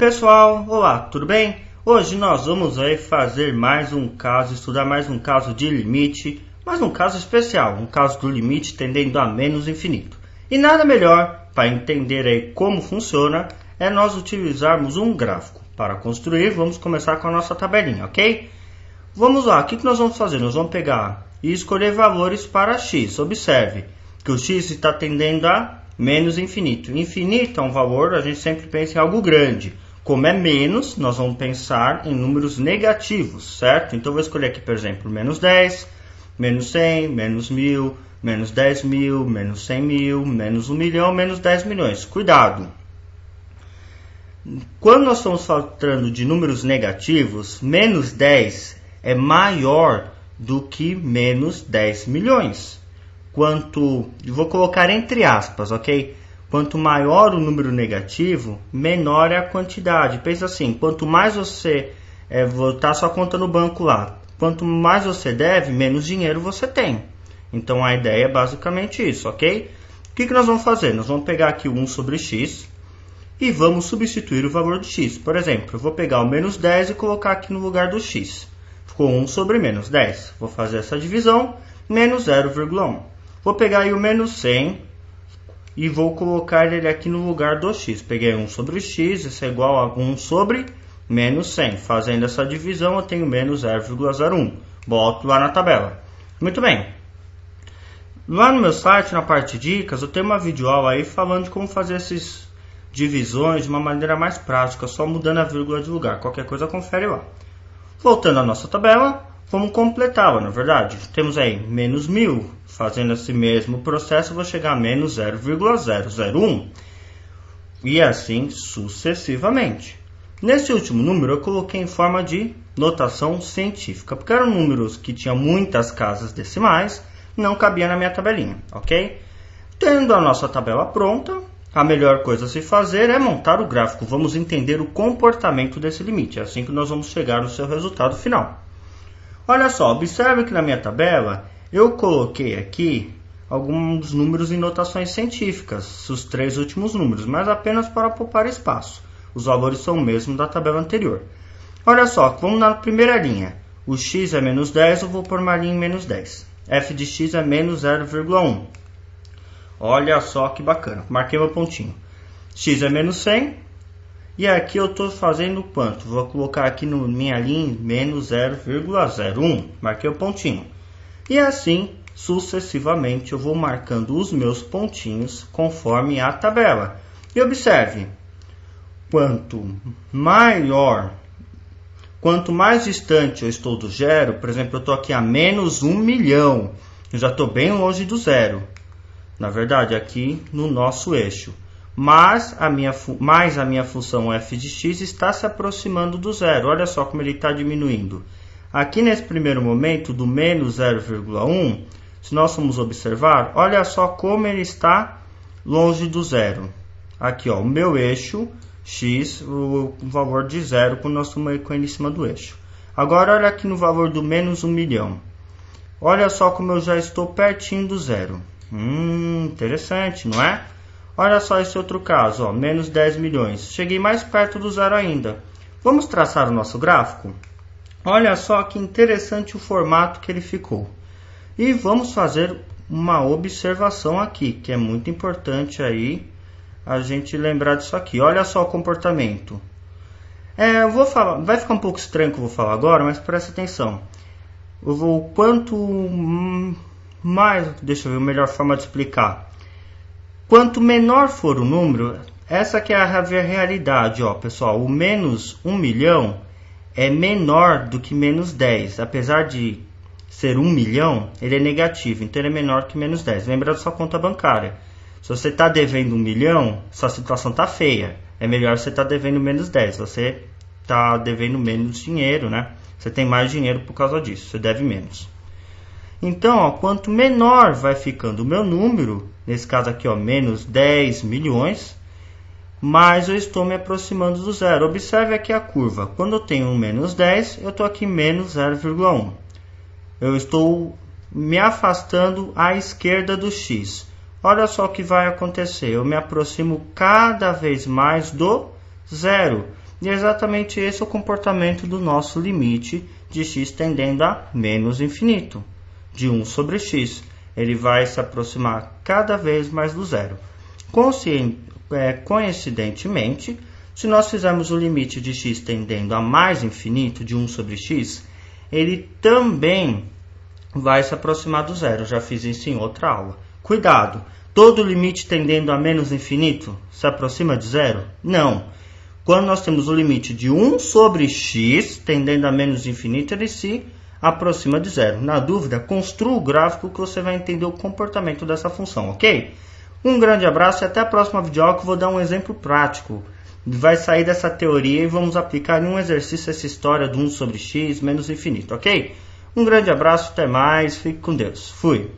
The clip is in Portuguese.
Pessoal, olá, tudo bem? Hoje nós vamos fazer mais um caso, estudar mais um caso de limite, mas um caso especial, um caso do limite tendendo a menos infinito. E nada melhor para entender como funciona é nós utilizarmos um gráfico. Para construir, vamos começar com a nossa tabelinha, ok? Vamos lá, o que nós vamos fazer? Nós vamos pegar e escolher valores para x. Observe que o x está tendendo a menos infinito. Infinito é um valor, a gente sempre pensa em algo grande. Como é menos, nós vamos pensar em números negativos, certo? Então, eu vou escolher aqui, por exemplo, menos 10, menos 100, menos 1000, menos 10 mil, menos 100 mil, menos 1 milhão, menos 10 milhões. Cuidado! Quando nós estamos falando de números negativos, menos 10 é maior do que menos 10 milhões. Vou colocar entre aspas, ok? Quanto maior o número negativo, menor é a quantidade. Pensa assim, quanto mais você botar sua conta no banco lá, quanto mais você deve, menos dinheiro você tem. Então a ideia é basicamente isso, ok? O que nós vamos fazer? Nós vamos pegar aqui o 1 sobre x e vamos substituir o valor de x. Por exemplo, eu vou pegar o menos 10 e colocar aqui no lugar do x. Ficou 1 sobre menos 10. Vou fazer essa divisão, menos 0,1. Vou pegar aí o menos 100 e vou colocar ele aqui no lugar do x. Peguei 1 sobre x, isso é igual a 1 sobre menos 100. Fazendo essa divisão, eu tenho menos 0,01. Boto lá na tabela. Muito bem. Lá no meu site, na parte de dicas, eu tenho uma videoaula aí falando de como fazer essas divisões de uma maneira mais prática, só mudando a vírgula de lugar. Qualquer coisa, confere lá. Voltando à nossa tabela, vamos completá-la, na verdade. Temos aí menos 1000. Fazendo esse mesmo processo, eu vou chegar a menos 0,001. E assim sucessivamente. Nesse último número, eu coloquei em forma de notação científica, porque eram números que tinham muitas casas decimais, não cabia na minha tabelinha, ok? Tendo a nossa tabela pronta, a melhor coisa a se fazer é montar o gráfico. Vamos entender o comportamento desse limite, é assim que nós vamos chegar no seu resultado final. Olha só, observe que na minha tabela eu coloquei aqui alguns números em notações científicas, os 3 últimos números, mas apenas para poupar espaço. Os valores são o mesmo da tabela anterior. Olha só, vamos na primeira linha. O x é menos 10, eu vou pôr uma linha em menos 10. F de x é menos 0,1. Olha só que bacana, marquei meu pontinho. X é menos 100. E aqui eu estou fazendo quanto? Vou colocar aqui na minha linha menos 0,01. Marquei o pontinho. E assim, sucessivamente, eu vou marcando os meus pontinhos conforme a tabela. E observe, quanto mais distante eu estou do zero, por exemplo, eu estou aqui a menos 1 milhão. Eu já estou bem longe do zero. Na verdade, aqui no nosso eixo. Mas a minha função f de x está se aproximando do zero. Olha só como ele está diminuindo. Aqui nesse primeiro momento, do menos 0,1, se nós formos observar, olha só como ele está longe do zero. Aqui, ó, o meu eixo, x, o valor de zero, quando nós estamos com ele em cima do eixo. Agora, olha aqui no valor do menos 1 milhão. Olha só como eu já estou pertinho do zero. Interessante, não é? Olha só esse outro caso, ó, menos 10 milhões. Cheguei mais perto do zero ainda. Vamos traçar o nosso gráfico? Olha só que interessante o formato que ele ficou. E vamos fazer uma observação aqui, que é muito importante aí a gente lembrar disso aqui. Olha só o comportamento. Eu vou falar, vai ficar um pouco estranho o que eu vou falar agora, mas presta atenção. Quanto mais, deixa eu ver a melhor forma de explicar. Quanto menor for o número, essa que é a realidade, ó, pessoal. O menos 1 milhão é menor do que menos 10. Apesar de ser 1 milhão, ele é negativo, então ele é menor que menos 10. Lembra da sua conta bancária. Se você está devendo 1 milhão, sua situação está feia. É melhor você estar devendo menos 10. Você está devendo menos dinheiro, né? Você tem mais dinheiro por causa disso, você deve menos. Então, ó, quanto menor vai ficando o meu número, nesse caso aqui, ó, menos 10 milhões, mais eu estou me aproximando do zero. Observe aqui a curva. Quando eu tenho um menos 10, eu estou aqui menos 0,1. Eu estou me afastando à esquerda do x. Olha só o que vai acontecer. Eu me aproximo cada vez mais do zero. E é exatamente esse o comportamento do nosso limite de x tendendo a menos infinito, de 1 sobre x. Ele vai se aproximar cada vez mais do zero. Coincidentemente, se nós fizermos o limite de x tendendo a mais infinito, de 1 sobre x, ele também vai se aproximar do zero. Eu já fiz isso em outra aula. Cuidado! Todo limite tendendo a menos infinito se aproxima de zero? Não. Quando nós temos o limite de 1 sobre x tendendo a menos infinito, ele se aproxima de zero. Na dúvida, construa o gráfico que você vai entender o comportamento dessa função, ok? Um grande abraço e até a próxima videoaula que eu vou dar um exemplo prático. Vai sair dessa teoria e vamos aplicar em um exercício essa história do 1 sobre x menos infinito, ok? Um grande abraço, até mais, fique com Deus. Fui!